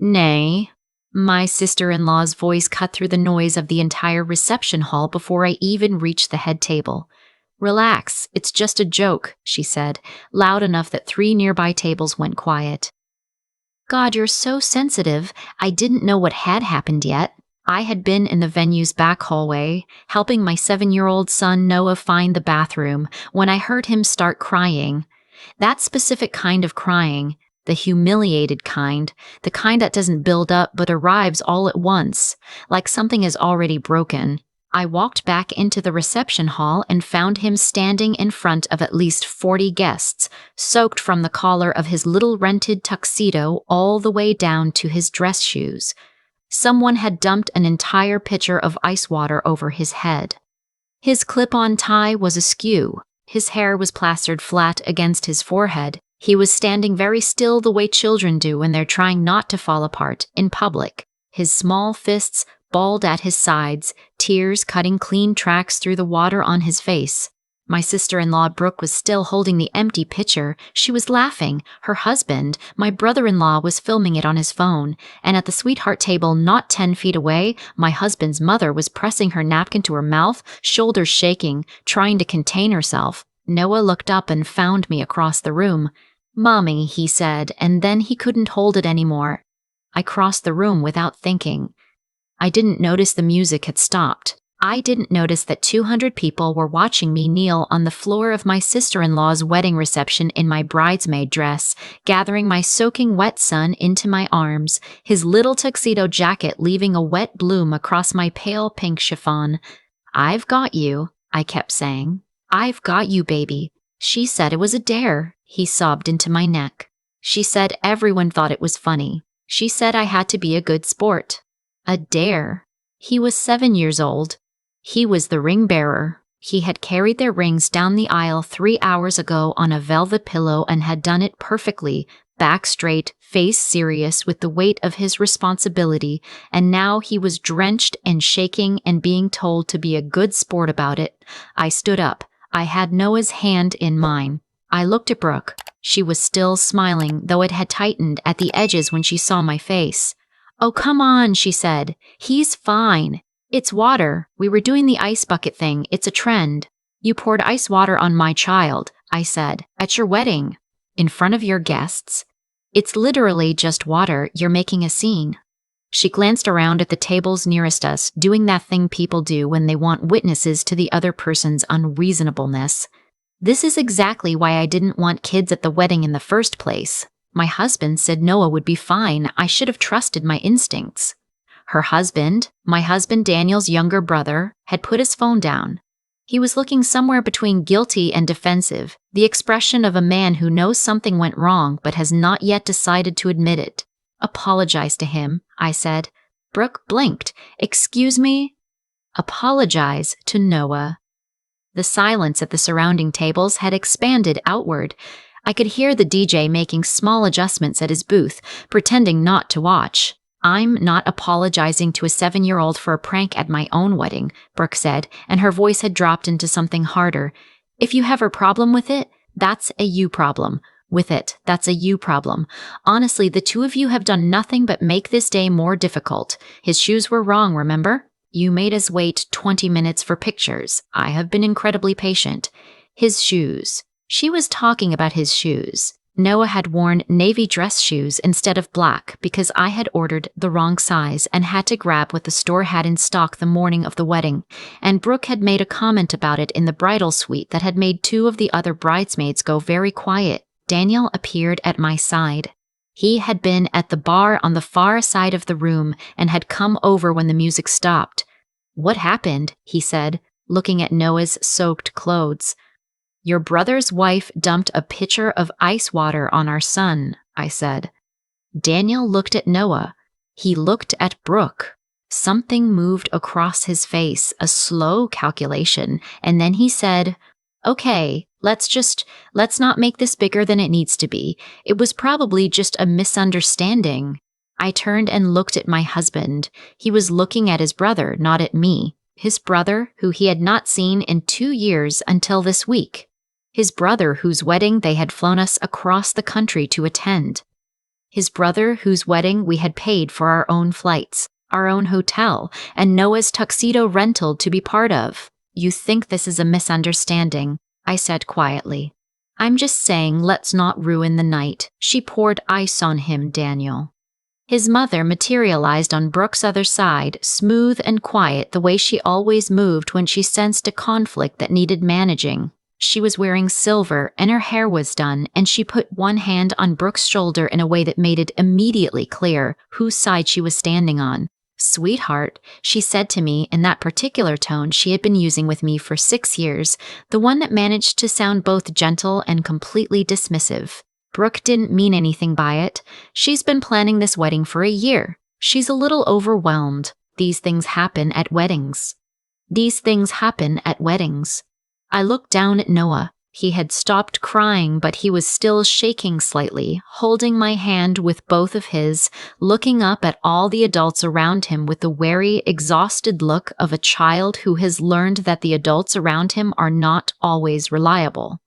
Nay. My sister-in-law's voice cut through the noise of the entire reception hall before I even reached the head table. Relax, it's just a joke, she said, loud enough that 3 nearby tables went quiet. God, you're so sensitive. I didn't know what had happened yet. I had been in the venue's back hallway, helping my 7-year-old son Noah find the bathroom, when I heard him start crying. That specific kind of crying, the humiliated kind, the kind that doesn't build up but arrives all at once, like something is already broken. I walked back into the reception hall and found him standing in front of at least 40 guests, soaked from the collar of his little rented tuxedo all the way down to his dress shoes. Someone had dumped an entire pitcher of ice water over his head. His clip-on tie was askew. His hair was plastered flat against his forehead. He was standing very still the way children do when they're trying not to fall apart in public. His small fists balled at his sides, tears cutting clean tracks through the water on his face. My sister-in-law Brooke was still holding the empty pitcher. She was laughing. Her husband, my brother-in-law, was filming it on his phone. And at the sweetheart table not 10 feet away, my husband's mother was pressing her napkin to her mouth, shoulders shaking, trying to contain herself. Noah looked up and found me across the room. "Mommy," he said, and then he couldn't hold it anymore. I crossed the room without thinking. I didn't notice the music had stopped. I didn't notice that 200 people were watching me kneel on the floor of my sister-in-law's wedding reception in my bridesmaid dress, gathering my soaking wet son into my arms, his little tuxedo jacket leaving a wet bloom across my pale pink chiffon. "I've got you," I kept saying. "I've got you, baby." She said it was a dare. He sobbed into my neck. She said everyone thought it was funny. She said I had to be a good sport. A dare. He was 7 years old. He was the ring bearer. He had carried their rings down the aisle 3 hours ago on a velvet pillow and had done it perfectly, back straight, face serious with the weight of his responsibility, and now he was drenched and shaking and being told to be a good sport about it. I stood up. I had Noah's hand in mine. I looked at Brooke. She was still smiling, though it had tightened at the edges when she saw my face. "Oh, come on," she said. "He's fine. It's water. We were doing the ice bucket thing. It's a trend." "You poured ice water on my child," I said, "at your wedding, in front of your guests. It's literally just water. You're making a scene." She glanced around at the tables nearest us, doing that thing people do when they want witnesses to the other person's unreasonableness. "This is exactly why I didn't want kids at the wedding in the first place. My husband said Noah would be fine. I should have trusted my instincts." Her husband, my husband Daniel's younger brother, had put his phone down. He was looking somewhere between guilty and defensive, the expression of a man who knows something went wrong but has not yet decided to admit it. "Apologize to him," I said. Brooke blinked. "Excuse me?" "Apologize to Noah." The silence at the surrounding tables had expanded outward. I could hear the DJ making small adjustments at his booth, pretending not to watch. "I'm not apologizing to a 7-year-old for a prank at my own wedding," Brooke said, and her voice had dropped into something harder. "If you have a problem with it, that's a you problem. That's a you problem. Honestly, the two of you have done nothing but make this day more difficult. His shoes were wrong, remember? You made us wait 20 minutes for pictures. I have been incredibly patient. His shoes." She was talking about his shoes. Noah had worn navy dress shoes instead of black because I had ordered the wrong size and had to grab what the store had in stock the morning of the wedding, and Brooke had made a comment about it in the bridal suite that had made 2 of the other bridesmaids go very quiet. Daniel appeared at my side. He had been at the bar on the far side of the room and had come over when the music stopped. "What happened?" he said, looking at Noah's soaked clothes. "Your brother's wife dumped a pitcher of ice water on our son," I said. Daniel looked at Noah. He looked at Brooke. Something moved across his face, a slow calculation, and then he said, "Okay, let's not make this bigger than it needs to be. It was probably just a misunderstanding." I turned and looked at my husband. He was looking at his brother, not at me. His brother, who he had not seen in 2 years until this week. His brother, whose wedding they had flown us across the country to attend. His brother, whose wedding we had paid for our own flights, our own hotel, and Noah's tuxedo rental to be part of. You think this is a misunderstanding, I said quietly. I'm just saying let's not ruin the night. She poured ice on him, Daniel. His mother materialized on Brooke's other side, smooth and quiet the way she always moved when she sensed a conflict that needed managing. She was wearing silver and her hair was done, and she put one hand on Brooke's shoulder in a way that made it immediately clear whose side she was standing on. Sweetheart, she said to me in that particular tone she had been using with me for 6 years, the one that managed to sound both gentle and completely dismissive. Brooke didn't mean anything by it. She's been planning this wedding for a year. She's a little overwhelmed. These things happen at weddings. These things happen at weddings. I looked down at Noah. He had stopped crying, but he was still shaking slightly, holding my hand with both of his, looking up at all the adults around him with the wary, exhausted look of a child who has learned that the adults around him are not always reliable.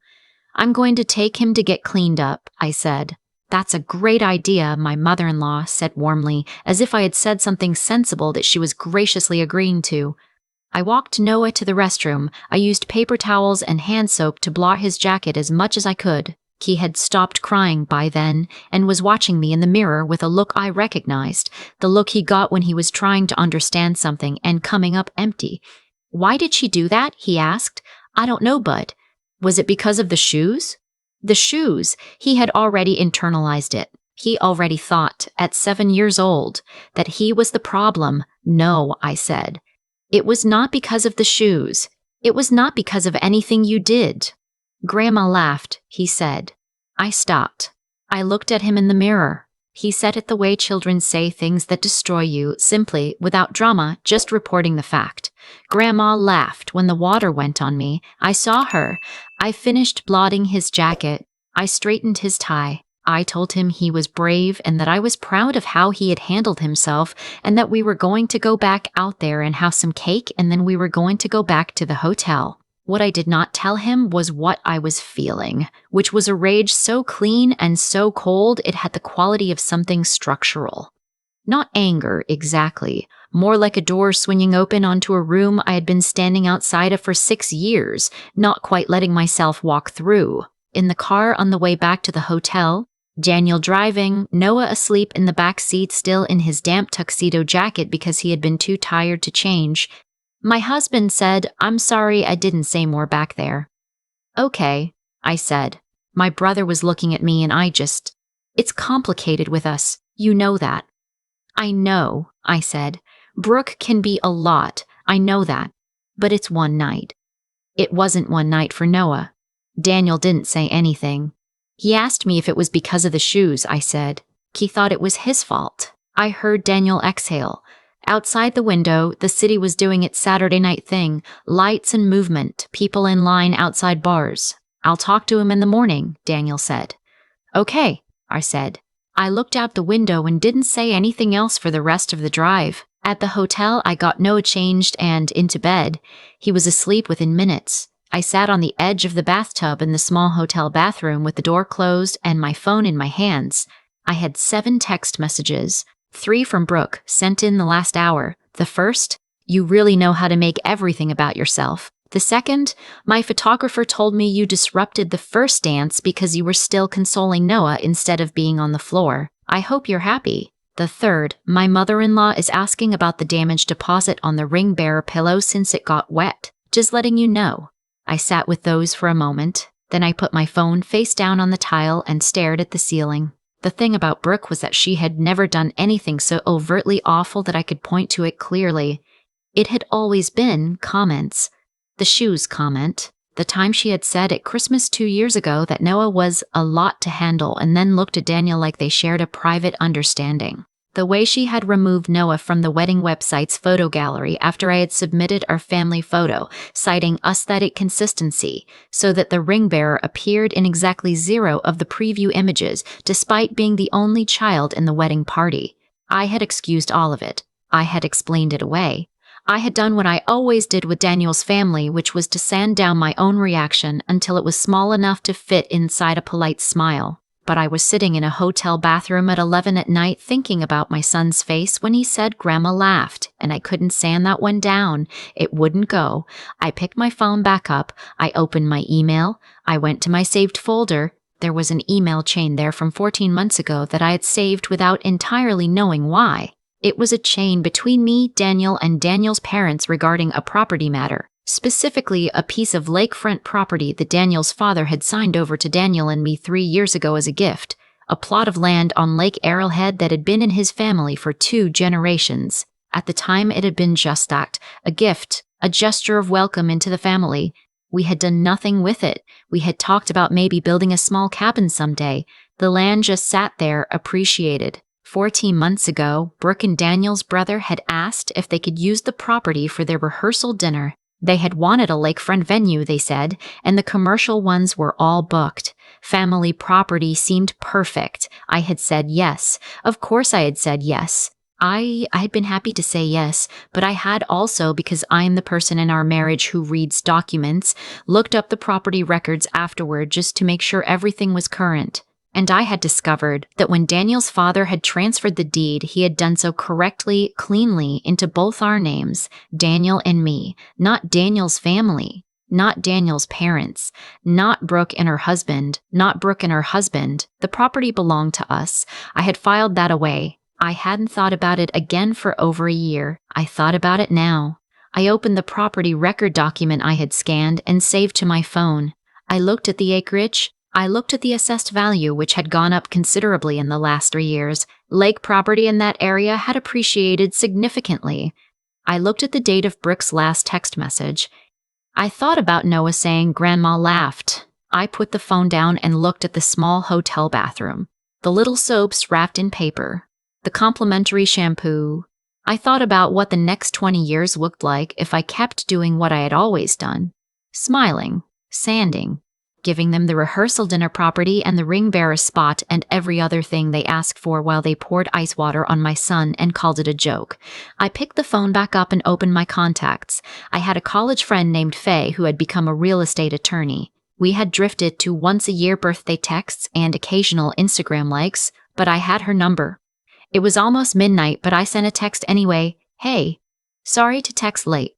I'm going to take him to get cleaned up, I said. That's a great idea, my mother-in-law said warmly, as if I had said something sensible that she was graciously agreeing to. I walked Noah to the restroom. I used paper towels and hand soap to blot his jacket as much as I could. He had stopped crying by then and was watching me in the mirror with a look I recognized, the look he got when he was trying to understand something and coming up empty. Why did she do that? He asked. I don't know, Bud. Was it because of the shoes? The shoes. He had already internalized it. He already thought, at 7 years old, that he was the problem. No, I said. It was not because of the shoes. It was not because of anything you did. Grandma laughed, he said. I stopped. I looked at him in the mirror. He said it the way children say things that destroy you, simply, without drama, just reporting the fact. Grandma laughed when the water went on me. I saw her. I finished blotting his jacket. I straightened his tie. I told him he was brave and that I was proud of how he had handled himself and that we were going to go back out there and have some cake and then we were going to go back to the hotel. What I did not tell him was what I was feeling, which was a rage so clean and so cold it had the quality of something structural. Not anger, exactly. More like a door swinging open onto a room I had been standing outside of for 6 years, not quite letting myself walk through. In the car on the way back to the hotel, Daniel driving, Noah asleep in the back seat still in his damp tuxedo jacket because he had been too tired to change. My husband said, I'm sorry I didn't say more back there. Okay, I said. My brother was looking at me and it's complicated with us. You know that. I know, I said. Brooke can be a lot. I know that. But it's one night. It wasn't one night for Noah. Daniel didn't say anything. He asked me if it was because of the shoes, I said. He thought it was his fault. I heard Daniel exhale. Outside the window, the city was doing its Saturday night thing, lights and movement, people in line outside bars. I'll talk to him in the morning, Daniel said. Okay, I said. I looked out the window and didn't say anything else for the rest of the drive. At the hotel, I got Noah changed and into bed. He was asleep within minutes. I sat on the edge of the bathtub in the small hotel bathroom with the door closed and my phone in my hands. I had 7 text messages, 3 from Brooke, sent in the last hour. The first, you really know how to make everything about yourself. The second, my photographer told me you disrupted the first dance because you were still consoling Noah instead of being on the floor. I hope you're happy. The third, my mother-in-law is asking about the damage deposit on the ring bearer pillow since it got wet. Just letting you know. I sat with those for a moment. Then I put my phone face down on the tile and stared at the ceiling. The thing about Brooke was that she had never done anything so overtly awful that I could point to it clearly. It had always been comments. The shoes comment. The time she had said at Christmas 2 years ago that Noah was a lot to handle and then looked at Daniel like they shared a private understanding. The way she had removed Noah from the wedding website's photo gallery after I had submitted our family photo, citing aesthetic consistency, so that the ring bearer appeared in exactly 0 of the preview images, despite being the only child in the wedding party. I had excused all of it. I had explained it away. I had done what I always did with Daniel's family, which was to sand down my own reaction until it was small enough to fit inside a polite smile. but I was sitting in a hotel bathroom at 11 at night thinking about my son's face when he said Grandma laughed, and I couldn't sand that one down. It wouldn't go. I picked my phone back up. I opened my email. I went to my saved folder. There was an email chain there from 14 months ago that I had saved without entirely knowing why. It was a chain between me, Daniel, and Daniel's parents regarding a property matter. Specifically, a piece of lakefront property that Daniel's father had signed over to Daniel and me 3 years ago as a gift, a plot of land on Lake Arrowhead that had been in his family for 2 generations. At the time, it had been just that, a gift, a gesture of welcome into the family. We had done nothing with it. We had talked about maybe building a small cabin someday. The land just sat there, appreciated. 14 months ago, Brooke and Daniel's brother had asked if they could use the property for their rehearsal dinner. They had wanted a lakefront venue, they said, and the commercial ones were all booked. Family property seemed perfect. I had said yes. Of course I had said yes. I'd been happy to say yes, but I had also, because I'm the person in our marriage who reads documents, looked up the property records afterward just to make sure everything was current. And I had discovered that when Daniel's father had transferred the deed, he had done so correctly, cleanly, into both our names, Daniel and me, not Daniel's family, not Daniel's parents, not Brooke and her husband, not Brooke and her husband. The property belonged to us. I had filed that away. I hadn't thought about it again for over a year. I thought about it now. I opened the property record document I had scanned and saved to my phone. I looked at the acreage. I looked at the assessed value, which had gone up considerably in the last 3 years. Lake property in that area had appreciated significantly. I looked at the date of Brooke's last text message. I thought about Noah saying Grandma laughed. I put the phone down and looked at the small hotel bathroom. The little soaps wrapped in paper. The complimentary shampoo. I thought about what the next 20 years looked like if I kept doing what I had always done. Smiling, sanding, giving them the rehearsal dinner property and the ring bearer spot and every other thing they asked for while they poured ice water on my son and called it a joke. I picked the phone back up and opened my contacts. I had a college friend named Faye who had become a real estate attorney. We had drifted to once-a-year birthday texts and occasional Instagram likes, but I had her number. It was almost midnight, but I sent a text anyway. Hey, sorry to text late.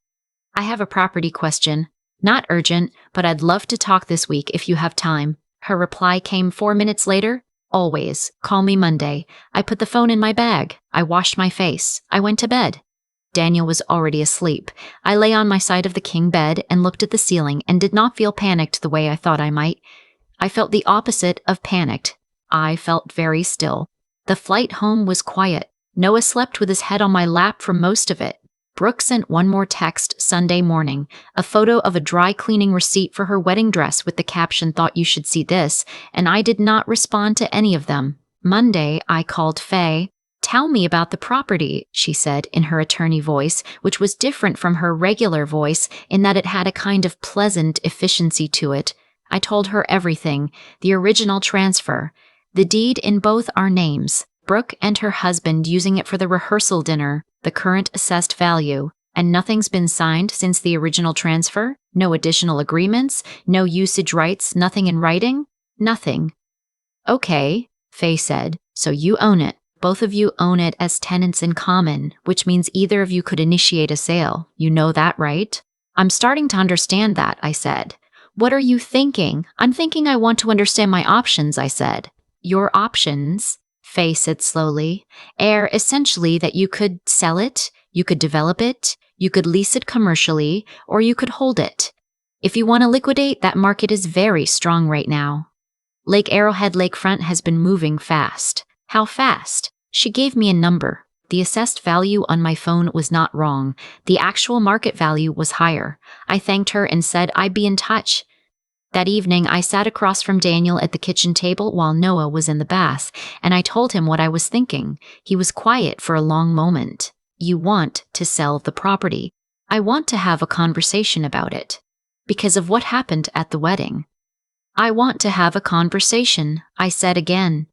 I have a property question. Not urgent, but I'd love to talk this week if you have time. Her reply came 4 minutes later. Always. Call me Monday. I put the phone in my bag. I washed my face. I went to bed. Daniel was already asleep. I lay on my side of the king bed and looked at the ceiling and did not feel panicked the way I thought I might. I felt the opposite of panicked. I felt very still. The flight home was quiet. Noah slept with his head on my lap for most of it. Brooke sent one more text Sunday morning, a photo of a dry cleaning receipt for her wedding dress with the caption "Thought you should see this," and I did not respond to any of them. Monday, I called Faye. Tell me about the property, she said in her attorney voice, which was different from her regular voice in that it had a kind of pleasant efficiency to it. I told her everything, the original transfer, the deed in both our names, Brooke and her husband using it for the rehearsal dinner, the current assessed value, and nothing's been signed since the original transfer? No additional agreements? No usage rights? Nothing in writing? Nothing. Okay, Faye said, so you own it. Both of you own it as tenants in common, which means either of you could initiate a sale. You know that, right? I'm starting to understand that, I said. What are you thinking? I'm thinking I want to understand my options, I said. Your options, Faye said slowly, are essentially that you could sell it, you could develop it, you could lease it commercially, or you could hold it. If you want to liquidate, that market is very strong right now. Lake Arrowhead lakefront has been moving fast. How fast? She gave me a number. The assessed value on my phone was not wrong. The actual market value was higher. I thanked her and said I'd be in touch. That evening, I sat across from Daniel at the kitchen table while Noah was in the bath, and I told him what I was thinking. He was quiet for a long moment. You want to sell the property. I want to have a conversation about it. Because of what happened at the wedding. I want to have a conversation, I said again.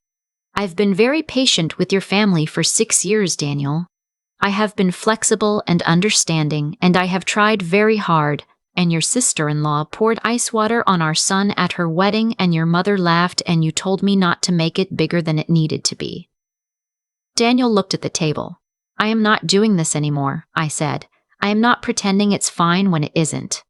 I've been very patient with your family for 6 years, Daniel. I have been flexible and understanding, and I have tried very hard. And your sister-in-law poured ice water on our son at her wedding, and your mother laughed, and you told me not to make it bigger than it needed to be. Daniel looked at the table. I am not doing this anymore, I said. I am not pretending it's fine when it isn't.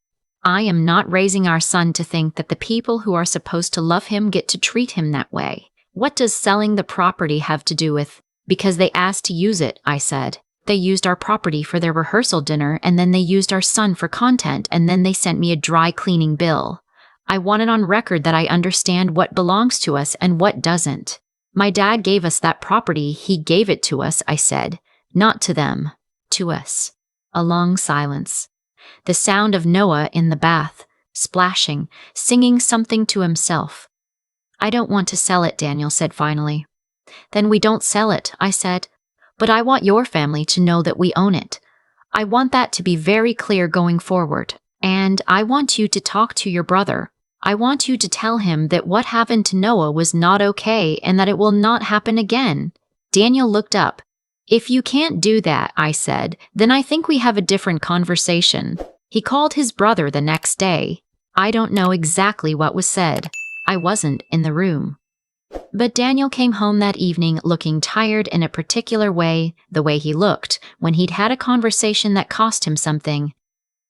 I am not raising our son to think that the people who are supposed to love him get to treat him that way. What does selling the property have to do with? Because they asked to use it, I said. They used our property for their rehearsal dinner, and then they used our son for content, and then they sent me a dry cleaning bill. I want it on record that I understand what belongs to us and what doesn't. My dad gave us that property. He gave it to us, I said. Not to them. To us. A long silence. The sound of Noah in the bath, splashing, singing something to himself. I don't want to sell it, Daniel said finally. Then we don't sell it, I said. But I want your family to know that we own it. I want that to be very clear going forward. And I want you to talk to your brother. I want you to tell him that what happened to Noah was not okay and that it will not happen again. Daniel looked up. If you can't do that, I said, then I think we have a different conversation. He called his brother the next day. I don't know exactly what was said. I wasn't in the room. But Daniel came home that evening looking tired in a particular way, the way he looked when he'd had a conversation that cost him something.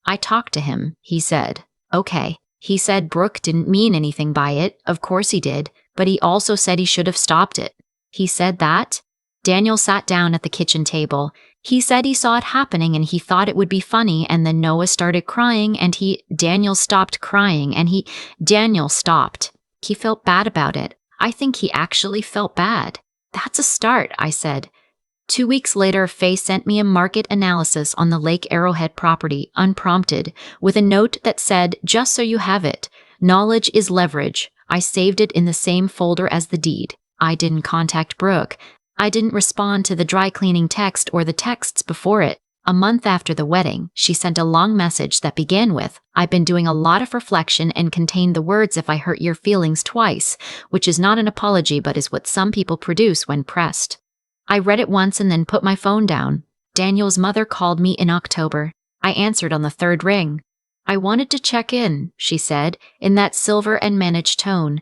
I talked to him, he said. Okay. He said Brooke didn't mean anything by it. Of course he did, but he also said he should have stopped it. He said that? Daniel sat down at the kitchen table. He said he saw it happening and he thought it would be funny, and then Noah started crying and Daniel stopped crying and Daniel stopped. He felt bad about it. I think he actually felt bad. That's a start, I said. 2 weeks later, Faye sent me a market analysis on the Lake Arrowhead property, unprompted, with a note that said, just so you have it, knowledge is leverage. I saved it in the same folder as the deed. I didn't contact Brooke. I didn't respond to the dry cleaning text or the texts before it. A month after the wedding, she sent a long message that began with, I've been doing a lot of reflection and contained the words if I hurt your feelings twice, which is not an apology but is what some people produce when pressed. I read it once and then put my phone down. Daniel's mother called me in October. I answered on the third ring. I wanted to check in, she said, in that silver and managed tone.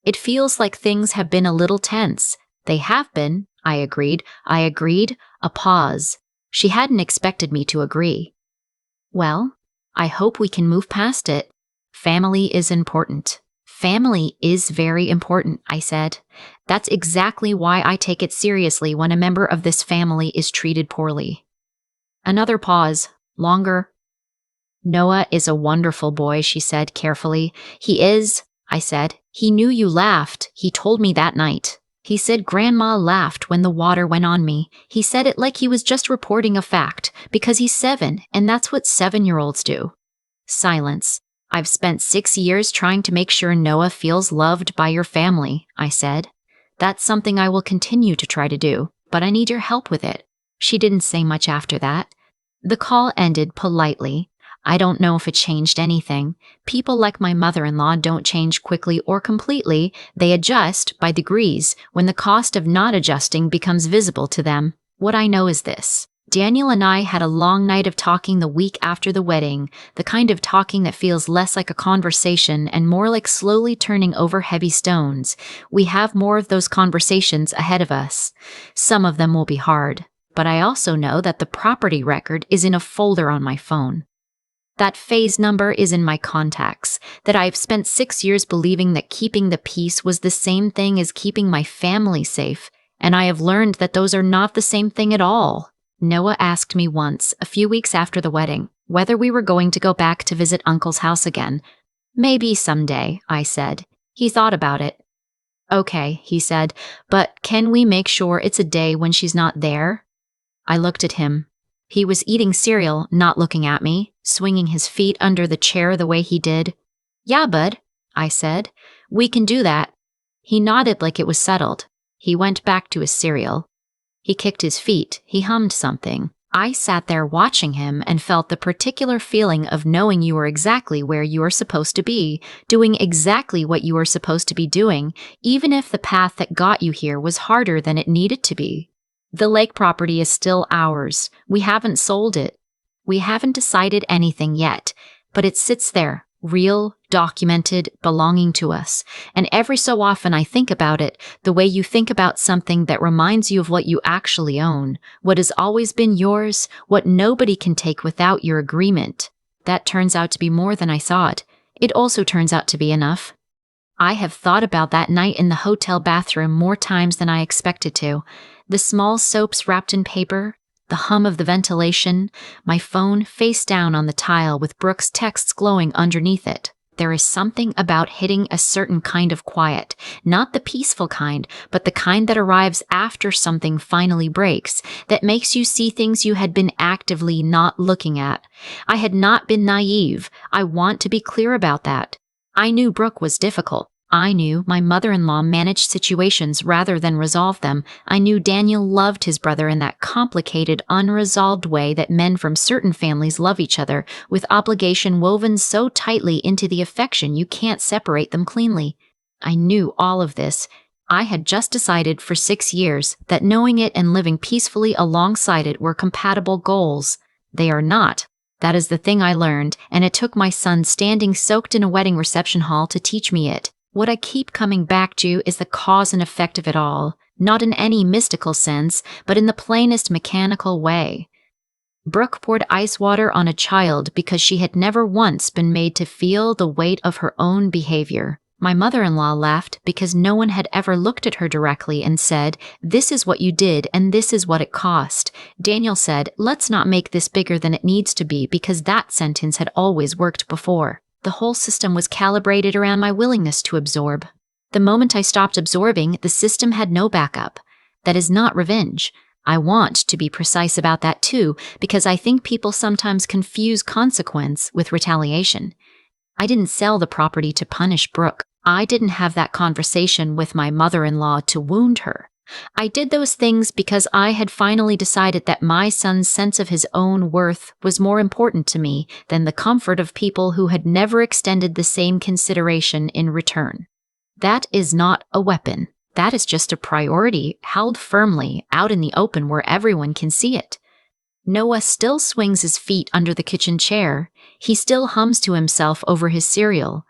It feels like things have been a little tense. They have been, I agreed. A pause. She hadn't expected me to agree. Well, I hope we can move past it. Family is important. Family is very important, I said. That's exactly why I take it seriously when a member of this family is treated poorly. Another pause. Longer. Noah is a wonderful boy, she said carefully. He is, I said. He knew you laughed. He told me that night. He said Grandma laughed when the water went on me. He said it like he was just reporting a fact, because he's 7, and that's what 7-year-olds do. Silence. I've spent 6 years trying to make sure Noah feels loved by your family, I said. That's something I will continue to try to do, but I need your help with it. She didn't say much after that. The call ended politely. I don't know if it changed anything. People like my mother-in-law don't change quickly or completely. They adjust by degrees when the cost of not adjusting becomes visible to them. What I know is this. Daniel and I had a long night of talking the week after the wedding, the kind of talking that feels less like a conversation and more like slowly turning over heavy stones. We have more of those conversations ahead of us. Some of them will be hard, but I also know that the property record is in a folder on my phone. That Faye's number is in my contacts, that I've spent 6 years believing that keeping the peace was the same thing as keeping my family safe, and I have learned that those are not the same thing at all. Noah asked me once, a few weeks after the wedding, whether we were going to go back to visit Uncle's house again. Maybe someday, I said. He thought about it. Okay, he said, but can we make sure it's a day when she's not there? I looked at him. He was eating cereal, not looking at me, swinging his feet under the chair the way he did. Yeah, bud, I said. We can do that. He nodded like it was settled. He went back to his cereal. He kicked his feet. He hummed something. I sat there watching him and felt the particular feeling of knowing you were exactly where you are supposed to be, doing exactly what you are supposed to be doing, even if the path that got you here was harder than it needed to be. The lake property is still ours. We haven't sold it. We haven't decided anything yet, but it sits there, real, documented, belonging to us. And every so often I think about it, the way you think about something that reminds you of what you actually own, what has always been yours, what nobody can take without your agreement. That turns out to be more than I thought. It also turns out to be enough. I have thought about that night in the hotel bathroom more times than I expected to. The small soaps wrapped in paper, the hum of the ventilation, my phone face down on the tile with Brooke's texts glowing underneath it. There is something about hitting a certain kind of quiet, not the peaceful kind, but the kind that arrives after something finally breaks, that makes you see things you had been actively not looking at. I had not been naive. I want to be clear about that. I knew Brooke was difficult. I knew my mother-in-law managed situations rather than resolve them. I knew Daniel loved his brother in that complicated, unresolved way that men from certain families love each other, with obligation woven so tightly into the affection you can't separate them cleanly. I knew all of this. I had just decided for 6 years that knowing it and living peacefully alongside it were compatible goals. They are not. That is the thing I learned, and it took my son standing soaked in a wedding reception hall to teach me it. What I keep coming back to is the cause and effect of it all, not in any mystical sense, but in the plainest mechanical way. Brooke poured ice water on a child because she had never once been made to feel the weight of her own behavior. My mother-in-law laughed because no one had ever looked at her directly and said, "This is what you did and this is what it cost." Daniel said, "Let's not make this bigger than it needs to be," because that sentence had always worked before. The whole system was calibrated around my willingness to absorb. The moment I stopped absorbing, the system had no backup. That is not revenge. I want to be precise about that too, because I think people sometimes confuse consequence with retaliation. I didn't sell the property to punish Brooke. I didn't have that conversation with my mother-in-law to wound her. I did those things because I had finally decided that my son's sense of his own worth was more important to me than the comfort of people who had never extended the same consideration in return. That is not a weapon. That is just a priority held firmly out in the open where everyone can see it. Noah still swings his feet under the kitchen chair. He still hums to himself over his cereal.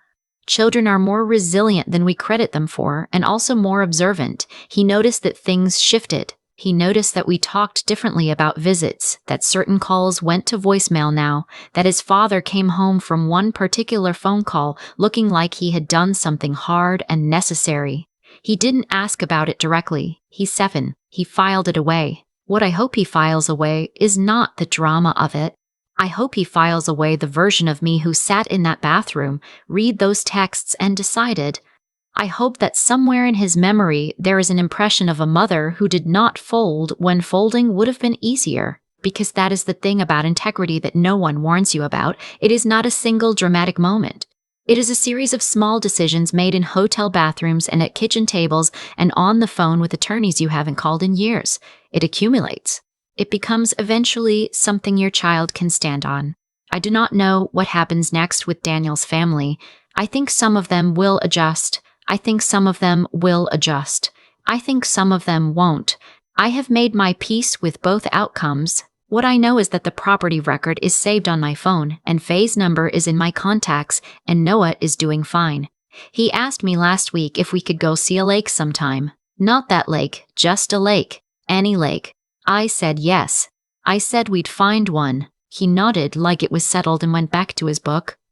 Children are more resilient than we credit them for, and also more observant. He noticed that things shifted. He noticed that we talked differently about visits, that certain calls went to voicemail now, that his father came home from one particular phone call looking like he had done something hard and necessary. He didn't ask about it directly. He's 7. He filed it away. What I hope he files away is not the drama of it. I hope he files away the version of me who sat in that bathroom, read those texts, and decided. I hope that somewhere in his memory there is an impression of a mother who did not fold when folding would have been easier. Because that is the thing about integrity that no one warns you about. It is not a single dramatic moment. It is a series of small decisions made in hotel bathrooms and at kitchen tables and on the phone with attorneys you haven't called in years. It accumulates. It becomes eventually something your child can stand on. I do not know what happens next with Daniel's family. I think some of them will adjust. I think some of them will adjust. I think some of them won't. I have made my peace with both outcomes. What I know is that the property record is saved on my phone, and Faye's number is in my contacts, and Noah is doing fine. He asked me last week if we could go see a lake sometime. Not that lake, just a lake. Any lake. I said yes. I said we'd find one. He nodded like it was settled and went back to his book.